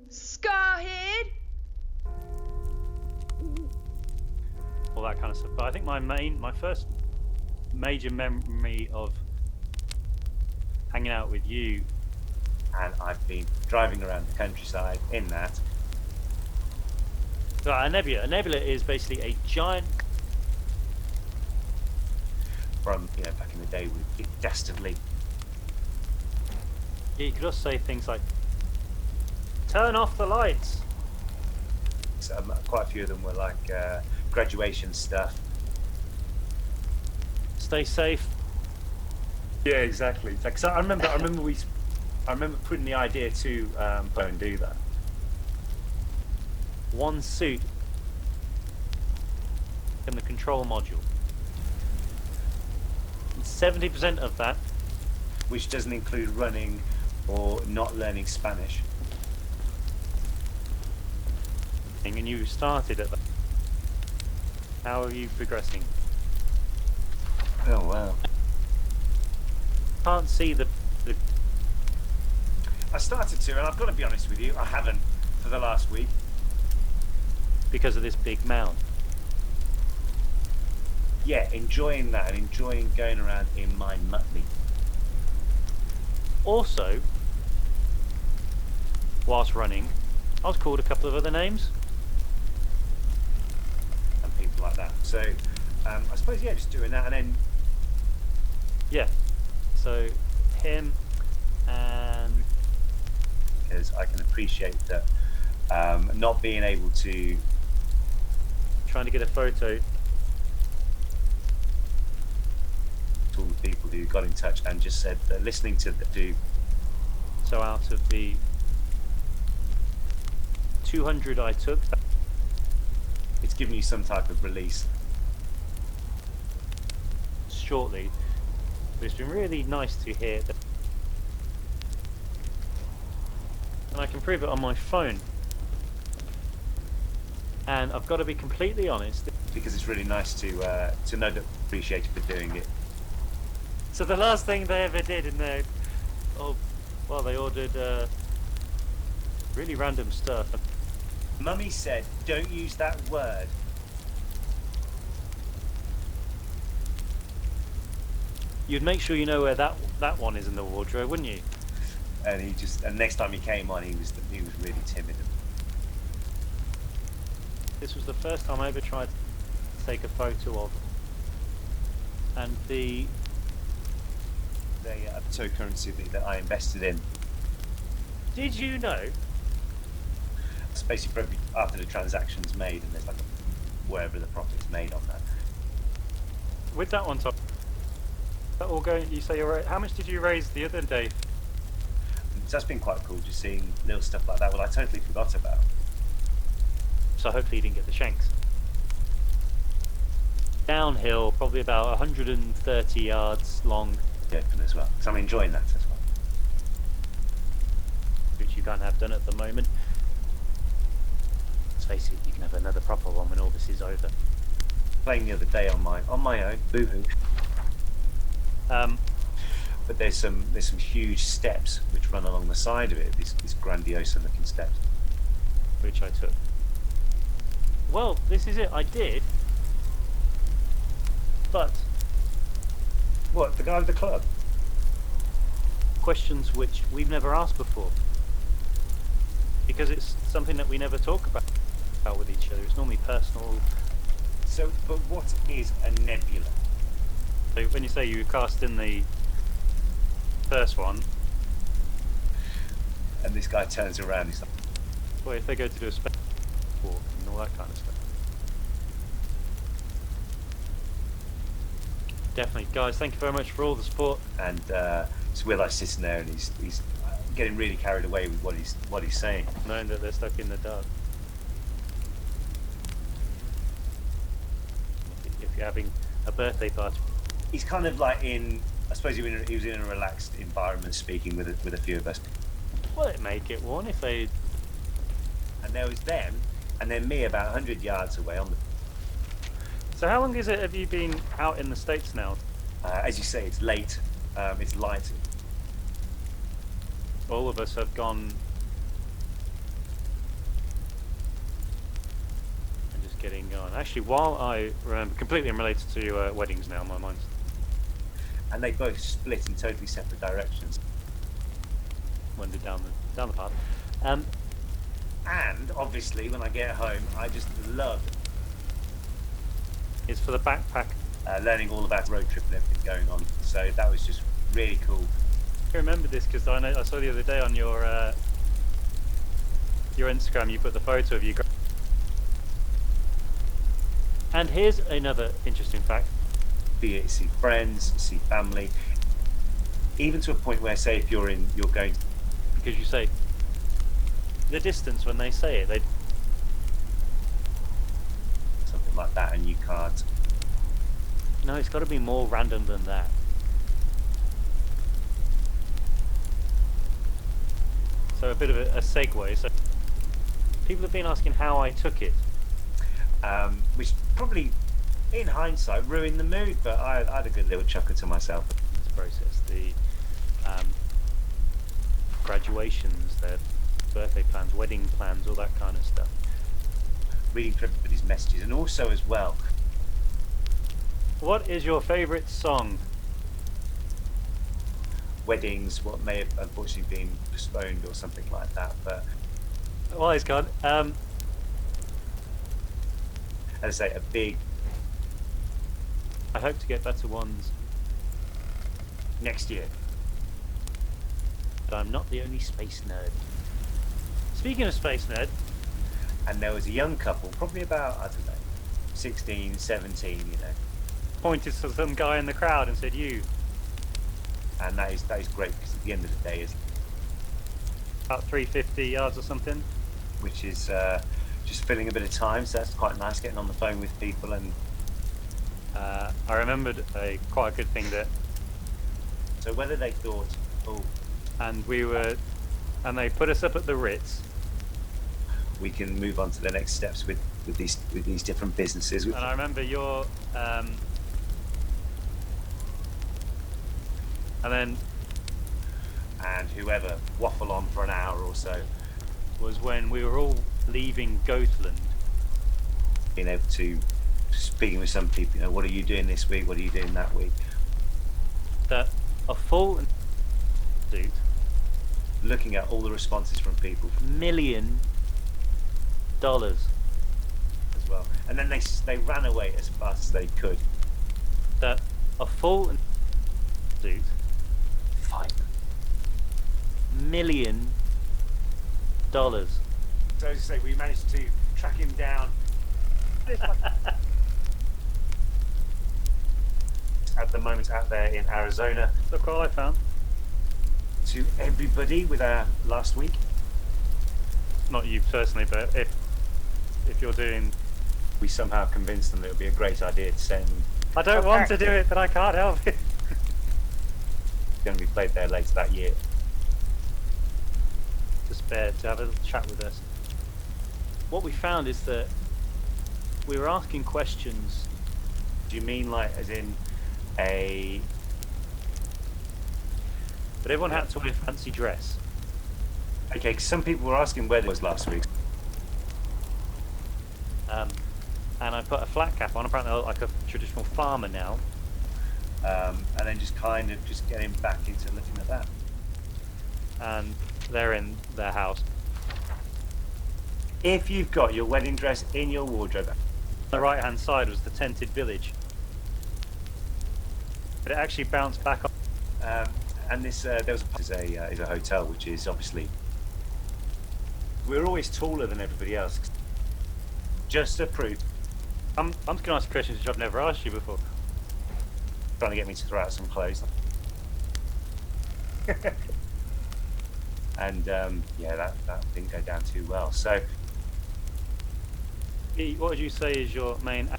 Scarhead! All that kind of stuff. But I think my first major memory of hanging out with you, and I've been driving around the countryside in that. so a nebula. A nebula is basically a giant. From back in the day with Dastardly. You could also say things like, "Turn off the lights." Quite a few of them were like graduation stuff. Stay safe. Yeah, exactly. Because I remember putting the idea to go and do that. One suit in the control module. 70% of that, Which doesn't include running or not learning Spanish. and you started at that. How are you progressing? Oh wow. Can't see the I started to, and I've got to be honest with you, I haven't for the last week. because of this big mound. Yeah, enjoying that and enjoying going around in my Muttley. Also, whilst running, I was called a couple of other names. And people like that. So I suppose just doing that, and then Yeah. So him and because I can appreciate that not being able to. trying to get a photo. All the people who got in touch and just said that listening to the do. So out of the 200 I took, It's giving you some type of release. shortly, but it's been really nice to hear that. And I can prove it on my phone. And I've got to be completely honest. Because it's really nice to know that appreciate you for doing it. So the last thing they ever did in their, they ordered really random stuff. Mummy said, "Don't use that word." You'd make sure you know where that one is in the wardrobe, wouldn't you? And next time he came on, he was really timid. This was the first time I ever tried to take a photo of. And the cryptocurrency that I invested in. did you know? It's basically after the transaction's made, and there's like wherever the profit's made on that. With that one, Tom, that all going. You say you're right. How much did you raise the other day? So that's been quite cool, just seeing little stuff like that. Well, I totally forgot about. So hopefully you didn't get the shanks. Downhill, probably about 130 yards long, Open as well, because I'm enjoying that as well. which you can't have done at the moment. Let's face it, you can have another proper one when all this is over. Playing the other day on my own, boohoo. But there's some huge steps which run along the side of it. These grandiose looking steps. Which I took. Well, this is it. I did, but What, the guy with the club? questions which we've never asked before, because it's something that we never talk about with each other. It's normally personal. So, but what is a nebula? So when you say you cast in the first one, And this guy turns around, he's like, well, if they go to do a space walk and all that kind of stuff. Definitely, guys. Thank you very much for all the support. and so we're like sitting there, and he's getting really carried away with what he's saying. Knowing that they're stuck in the dark. If you're having a birthday party, He's kind of like I suppose he was in a relaxed environment, speaking with a few of us, well, it may get one if they. and there was them, and then me about 100 yards away on the. So how long have you been out in the States now? As you say, it's late, it's light. All of us have gone getting on. Actually, while I remember, completely unrelated to weddings now, my mind's And they both split in totally separate directions. wandered down the path. And obviously, when I get home, I just love It's for the backpack. learning all about road trip and everything going on. So that was just really cool. I remember this because I saw the other day on your Instagram. You put the photo of you. And here's another interesting fact. Be it see friends, see family, even to a point where, say, if you're going, Because you say the distance when they say it, they something like that, and you can't. no, it's got to be more random than that. So a bit of a segue. So people have been asking how I took it. Which probably, in hindsight, ruined the mood. But I had a good little chuckle to myself. This process, the graduations, their birthday plans, wedding plans, all that kind of stuff. Reading through everybody's messages, and also as well, What is your favourite song? weddings, what may have unfortunately been postponed or something like that. But Well, it's gone. as I say, a big I hope to get better ones, next year. but I'm not the only space nerd. Speaking of space nerd, And there was a young couple, probably about, I don't know, 16, 17, you know. pointed to some guy in the crowd and said, "You." And that is great, because at the end of the day, is About 350 yards or something. which is just filling a bit of time. So that's quite nice, getting on the phone with people. And I remembered quite a good thing that, so whether they thought, oh, and they put us up at the Ritz, we can move on to the next steps with these different businesses. and I remember your, and then And whoever waffle on for an hour or so, was when we were all leaving Gothland. being able to speaking with some people, you know, what are you doing this week? What are you doing that week? That a full suit, Looking at all the responses from people $1 million. as well, and then they ran away as fast as they could. That a full suit, Fine. $1 million. So as I say, we managed to track him down. At the moment, out there in Arizona. Look what I found. To everybody with our last week. Not you personally, but if you're doing, We somehow convinced them that it would be a great idea to send. I don't want to do it, but I can't help it. It's going to be played there later that year. To spare to have a little chat with us. What we found is that we were asking questions. Do you mean like as in a? But everyone had to wear a fancy dress. Okay, 'cause some people were asking where it was last week. And I put a flat cap on. Apparently I look like a traditional farmer now. And then just kind of just getting back into looking at that. And they're in their house. If you've got your wedding dress in your wardrobe, On the right hand side was the tented village. But it actually bounced back up. and this there was is a hotel, which is obviously we're always taller than everybody else. Just to prove, I'm just going to ask questions which I've never asked you before. trying to get me to throw out some clothes. And yeah, that didn't go down too well. So What would you say is your main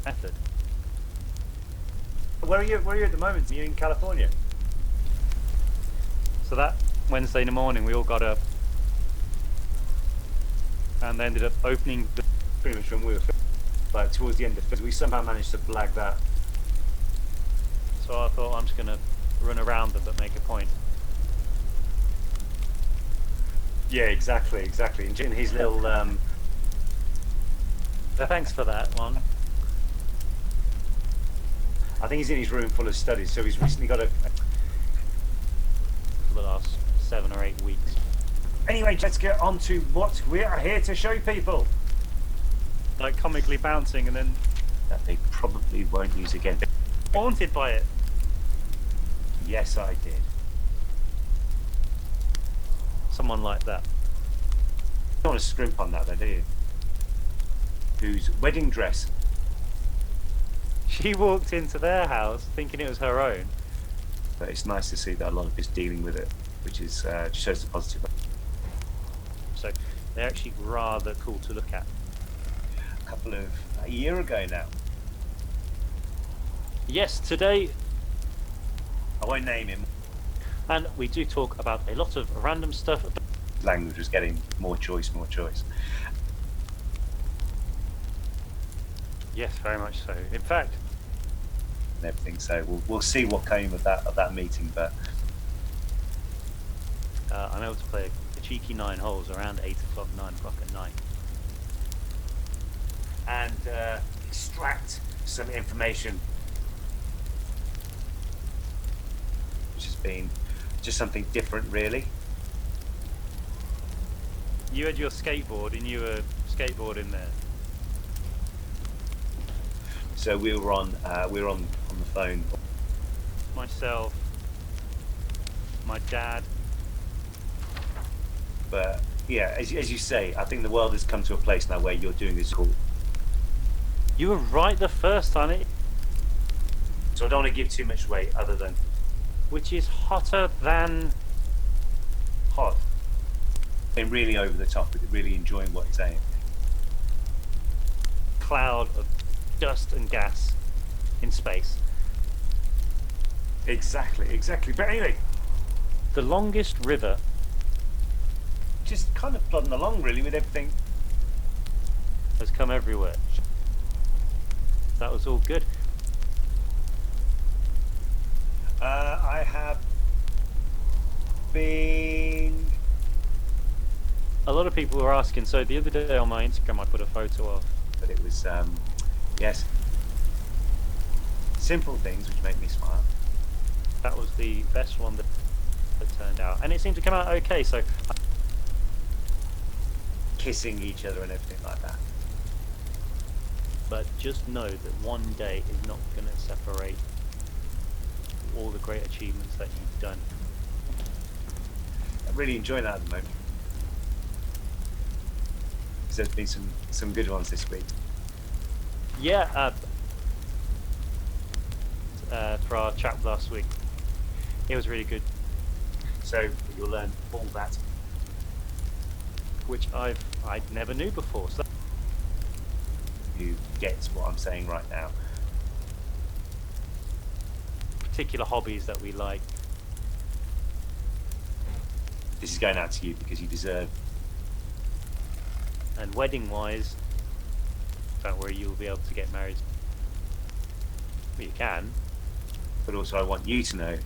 method? where are you at the moment? Are you in California? So that Wednesday morning we all got up and they ended up opening the... Pretty much when we were like towards the end of we somehow managed to blag that. So I thought I'm just going to run around them but make a point. Yeah, exactly. And in his little Thanks for that one. I think he's in his room full of studies, so he's recently got a... For the last 7 or 8 weeks. Anyway, let's get on to what we are here to show people. Like comically bouncing and then That they probably won't use again. haunted by it. Yes, I did. Someone like that. You don't want to scrimp on that, though, do you? Whose wedding dress? She walked into their house thinking it was her own. But it's nice to see that a lot of us dealing with it, which is just shows the positive. So they're actually rather cool to look at. A year ago now. Yes, today, I won't name him. and we do talk about a lot of random stuff. Language was getting more choice. Yes, very much so. In fact, And everything. So we'll see what came of that meeting. But I'm able to play a cheeky 9 holes around 8 o'clock, 9 o'clock at night. and extract some information, which has been just something different, really. You had your skateboard and you were skateboarding there. So we were on the phone. Myself, my dad. But yeah, as you say, I think the world has come to a place now where you're doing this call. You were right the first time, So I don't want to give too much away, other than which is hotter than hot. Been really over the top with it, really enjoying what you're saying. cloud of dust and gas in space. Exactly. But anyway, The longest river. just kind of plodding along, really, with everything. Has come everywhere. That was all good. I have been. A lot of people were asking. So the other day on my Instagram, I put a photo of. But it was, yes, simple things which make me smile. That was the best one that turned out, and it seemed to come out okay. So Kissing each other and everything like that. but just know that one day is not going to separate all the great achievements that you've done. I'm really enjoying that at the moment. Because there's been some good ones this week. Yeah, for our chat last week, it was really good, So you'll learn all that. which I never knew before. So Who gets what I'm saying right now. particular hobbies that we like. This is going out to you because you deserve. And wedding wise, don't worry, you'll be able to get married. Well, you can. But also I want you to know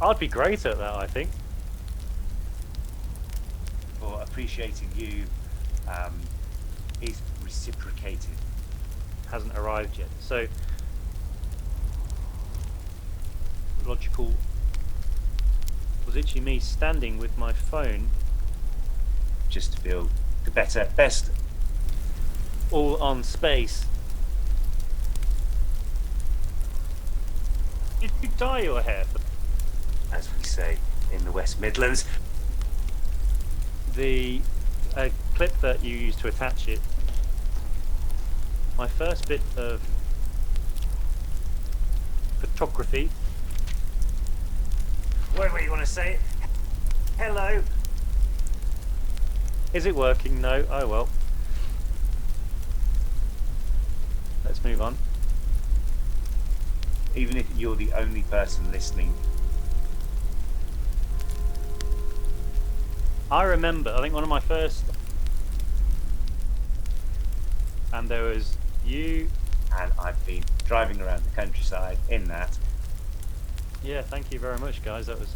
I'd be great at that, I think. for appreciating you is reciprocated. Hasn't arrived yet. So logical was actually me standing with my phone Just to feel the best. all on space. Did you dye your hair? As we say in the West Midlands. The clip that you used to attach it, my first bit of photography. Whatever you want to say it. Hello. Is it working? No. Oh well. Let's move on. Even if you're the only person listening. I remember, I think one of my first, and there was you. And I've been driving around the countryside in that. Yeah, thank you very much, guys. That was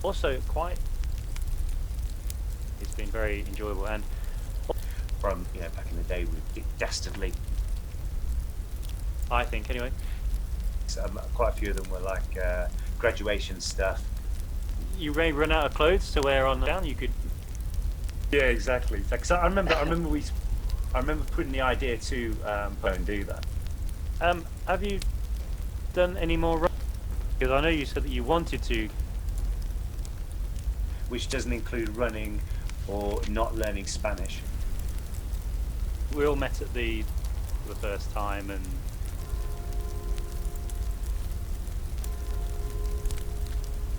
also quite. It's been very enjoyable, and from back in the day we did dastardly. I think, anyway. Quite a few of them were like graduation stuff. You may run out of clothes to wear on down. You could. Yeah, exactly. Because I remember putting the idea to go and do that. Have you done any more? Because I know you said that you wanted to. Which doesn't include running or not learning Spanish. We all met at the first time, and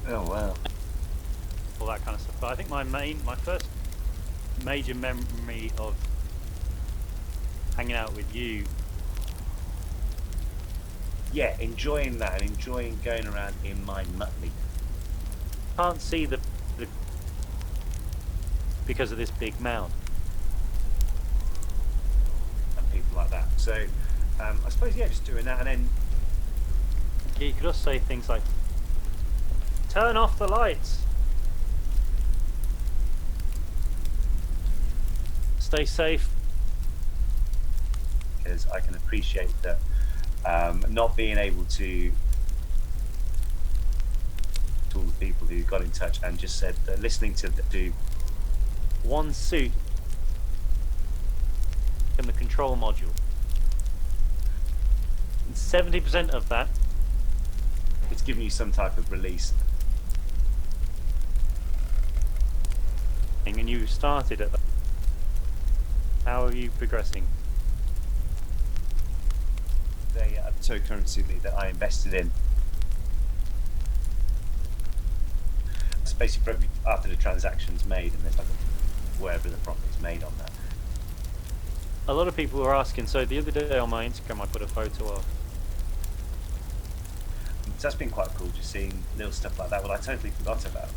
Oh wow. all that kind of stuff. But I think my first major memory of hanging out with you. Yeah, enjoying that and enjoying going around in my Muttley. Can't see the because of this big mound. And people like that. So I suppose just doing that, and then You could also say things like, "Turn off the lights. Stay safe." because I can appreciate that not being able to all the people who got in touch and just said that listening to do One suit in the control module. And 70% of that, it's giving you some type of release. and you started at that. How are you progressing? The cryptocurrency that I invested in. It's basically after the transaction's made and there's like wherever the profit's made on that. A lot of people were asking, so the other day on my Instagram I put a photo of. So that's been quite cool, just seeing little stuff like that. Well, I totally forgot about.